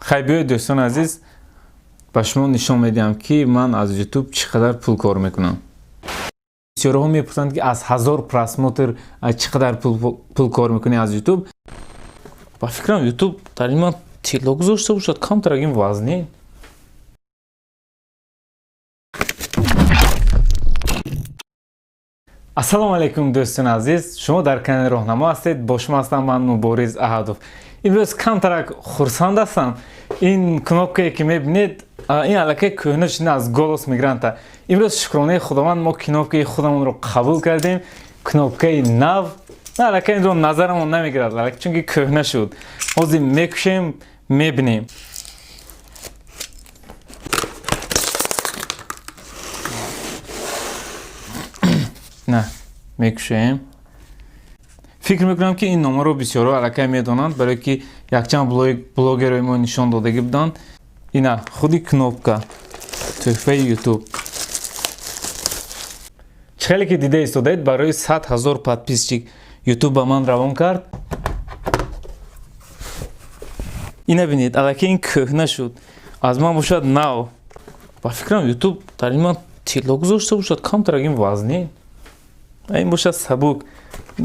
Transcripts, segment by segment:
خیلی بیاید دوستان عزیز با شما نشان میدم که من از یوتیوب چقدر پول کار میکنم. بسیاری ها میپرسند که از 1000 پراسموتر چقدر پول کار میکنی از یوتیوب. با فکرم یوتیوب در این من تیلا گذاشته باشد کم تر این وزنی. السلام علیکم دوستان عزیز، شما در کانال راهنما هستید. با شما هستم من مبارز احدوف. امروز کم ترک خرسند هستم. این کنوپکه که میبینید این علاقه کهنه شده از گولوس میگرانتا. امروز شکرانه خداوند ما کنوپکه خودمون رو قبول کردیم. کنوپکه نو علاقه این رو نظرمون نمیگیرد علاقه چون که کهنه شد. حاضر میکشیم میبینیم. نه میکشیم. فکر میکنم که این نامه رو بسیار علاقه میدونند برای که یکچند بلوگر ما نشان دادگی بدن. اینا خودی کنوپکا تحفه یوتیوب. خیلی که دیده استودید برای 100,000 подписчик یوتیوب با من روان کرد. اینا بینید علاقه این کهنه شد از من باشد نو. با فکرم یوتیوب در این من تیلا گذاشته باشد کم تر این وزنی. این باشد سبک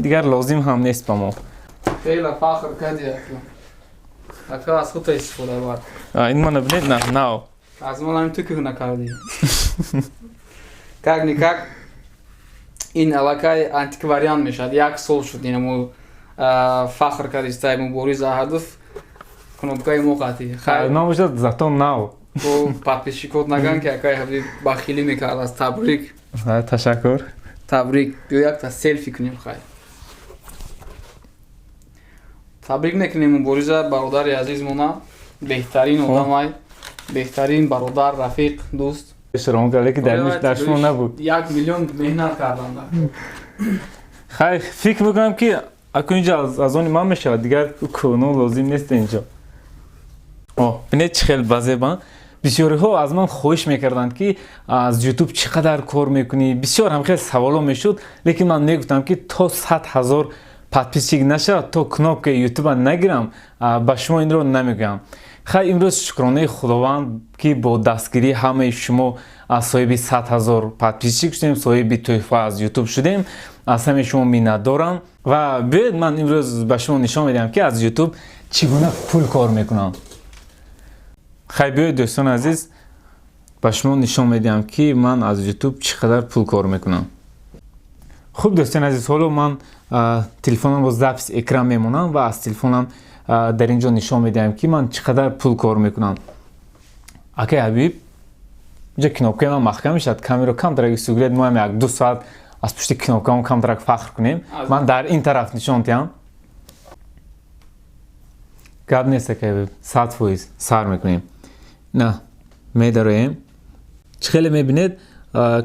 دیگر لازم هم نیست با ما. خیلی فخر کردی اکا از خود استفاده بار. این من بینید نه نو. از من هم تو که نکردی. کاک نیکاک این علاقه انتیکواریان میشد. یک سال شد اینمو فخر کردی استای مبارز احدوف کنوپکای موقتی. خیلی من باشد زتون نو. و подписчикот наган که اکای حبیب بخیلی میکرد از تبریک. تشکر. تبریک. بیا یک تا سلفی کنیم خیلی. تبریک نکنیم مبارز برادر عزیز مونا. بهترین آدمای بهترین برادر رفیق دوست. اشترام کرده که در شما نبود. 1 میلیون مهنت کردم. خیلی فکر میکنم که اکنون اینجا از اون من میشه دیگر کنون لازم نیست اینجا. بینید چه خیلی بزرگم. بسیاری ها از من خواهش میکردند که از یوتیوب چقدر کار میکنی. بسیار هم خیلی سوالا میشد لیکن من میگفتم که تا 100,000 подписчик نشد تا کنوپکه یوتیوب نگیرم با شما این رو نمیگم. خیلی امروز شکرانه خداوند که با دستگیری همه شما صاحب 100,000 подписчик شدیم، صاحب تحفه از یوتیوب شدیم. از همه شما منت دارم و بیاید من امروز به شما نشان میدم که از یوتیوب چگونه پول کار میکنم. خیلی بیاید دوستان عزیز به شما نشان میدم که من از یوتیوب چقدر پول کار میکنم. خوب دوستان عزیز، حالا من تلفنم رو ضبط اکران میمونم و از تلفنم در اینجا نشان میدم که من چقدر پول کار میکنم. اکای حبیب اینجا کنوپکه من محکم شد. کامیرا کم ترک سوگرید ما هم 1-2 ساعت از پشت کنوپکه هم کم ترک فخر کنیم. من در این طرف نشان دیم. گاب نیست که 100% سر میکنیم. نه میداریم. خیلی میبینید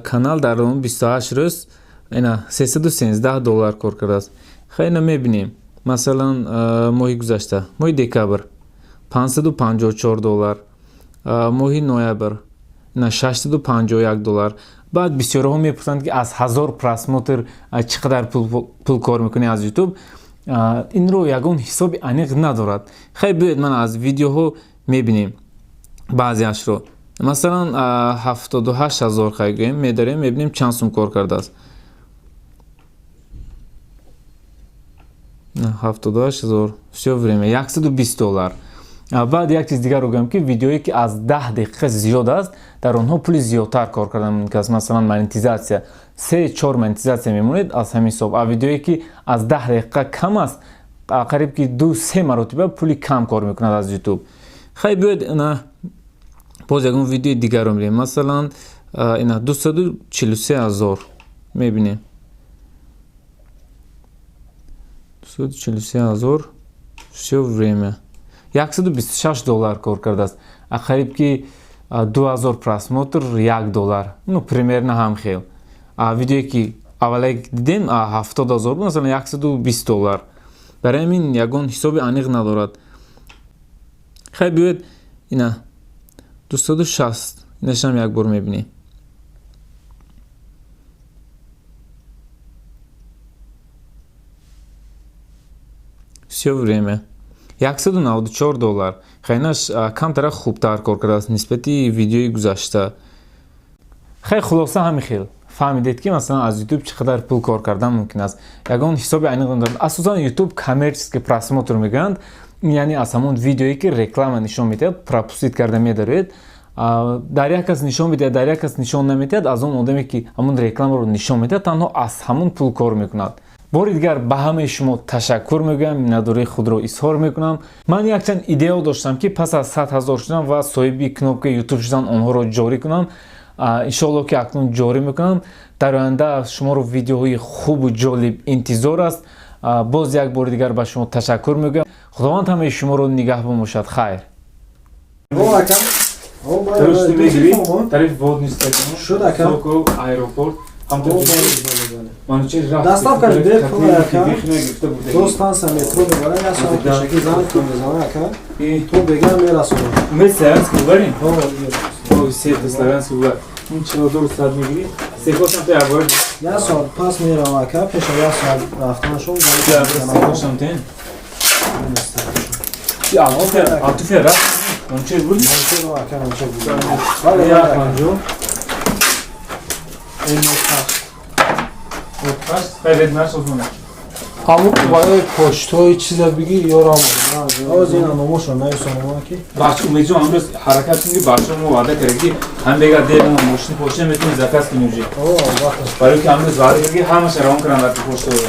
کانال در اون 28 روز اینا $313 کار کرده است. خیلی میبینیم مثلا ماهی گذشته ماهی دکبر $554 ماهی نوامبر اینا $651. بعد بسیاری ها میپرسند که از 1000 پراسموتر چقدر پول کار میکنی از یوتیوب. این رو یگان حساب انیق ندارد. خیلی بیاید من از ویدیوها میبینیم بعضیش رو. مثلا 78,000 خیلی میداریم میبینیم چند سوم کار کرده است. 78,000 все время $120. بعد یک چیز دیگر رو بگم که ویدیویی که از 10 دقیقه زیاد است در اونها پول زیادتر کار کردم که مثلا مانتیزاسیا 3-4 مانتیزاسیا میمونید از همین حساب. ویدیویی که از 10 دقیقه کم است قریب که 2-3 مرتبه پولی کم کار میکند از یوتیوب. خیلی بیاید اینا باز یکم ویدیو دیگر رو میبینیم. مثلا اینا 243,000 میبینیم. 243,000 все время $126 کار کرده است. قریب که 2000 просмотр $1. ну примерно هم خیلی. ویدیویی که اولی دیدیم 70,000 بود مثلا $120. برای این یگان حساب انیق ندارد. خیلی بیاید اینا 260 اینش هم یک بار میبینی. все время $194. خیلیش کمتر خوبتر کار کرده است نسبتی ویدیوی گذشته. خیلی خلاصه همین خیلی فهمیدید که مثلا از یوتیوب چقدر پول کار کردن ممکن است. یگان حساب عینی دارد. اساسا یوتیوب کامرچیسکی просмотр میگند. یعنی از همون ویدیویی که رکلام نشون میده پروپوزیت کرده میدارید. در یک کس نشون میده در یک کس نشون نمیده از اون آدمی که همون رکلام رو نشون میده تنها از همون پول کار میکند. باری دیگر به همه شما تشکر میگم. مینادوری خود رو اظهار میکنم. من یک چند ایده داشتم که پس از 100,000 شدم و صاحب کانال یوتیوب شدن اونها رو جاری کنم. انشالله که اکنون جاری میکنم. در آینده شما رو ویدیوهای خوب و جالب انتظار است. باز یک بار دیگر به شما تشکر میگم. خداوند همه شما رو نگاه باشد. خیر. درست میگیری؟ طرف واد نیست. شد اکم. سوکو ایروپورت. دستم کنید بیت کنه اکم. دوستان سمیترو میبرن یا سامی کشکی زن کن بزنه اکم. تو بگم میرسونه. می سرانس که ببرین؟ اوه سه سرانس که ببر. این چرا دور ساعت میگیری؟ سیکوشم تو اول. یا سال پس میرم اکم پیش یا سال رفتنشون یا سیکوشم تین. یا آتوفیر رفت. منچه بود؟ منچه رو اکم منچه بود. حالا یا پنجو. این مطلق. خیلی نشد. همون باید پشتوی چیز بگی یا را آمده. آز این نموش رو نیستم که. بچه امیدجو امروز حرکت کنی بچه ما وعده کردی هم بگه دیگه ما ماشین پشت میتونی زکات کنیم جی. وقت. برای که امروز وعده کردی همه شرام کردن وقتی پشت بود.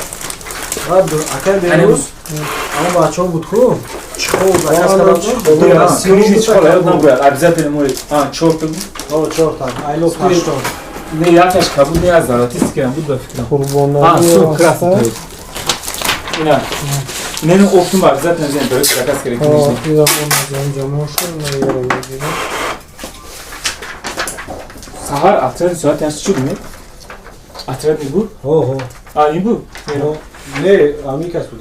اکل دیروز. اما بچه‌ها بود کو. چخو زکات کردن. سینی چخو یاد نبود. ابزار نموری. چهار تا بود. چهار تا. ایلو پشتو. نه یکش کبود نه از زراتیست که بود بفکرم. قربان سو کراس بود. نه افتم بر ذات نزدن درست زکات کردی. دیدم اون جمعشون میاره میگیره. سحر اتر ساعت هست چی بود؟ اتر بود؟ این بود. نه امیکاس بود.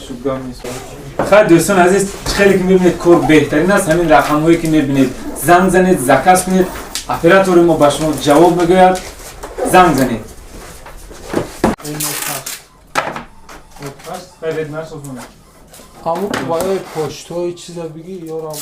شوگام نیست. خیلی دوستان عزیز خیلی که میبینید کور بهترین است همین رقم‌هایی که میبینید زنگ زنید زکات کنید اپراتور ما با شما جواب میگوید زنگ زنید. خیلی نشد. همون باید پشتوی چیز بگی یا را آمده.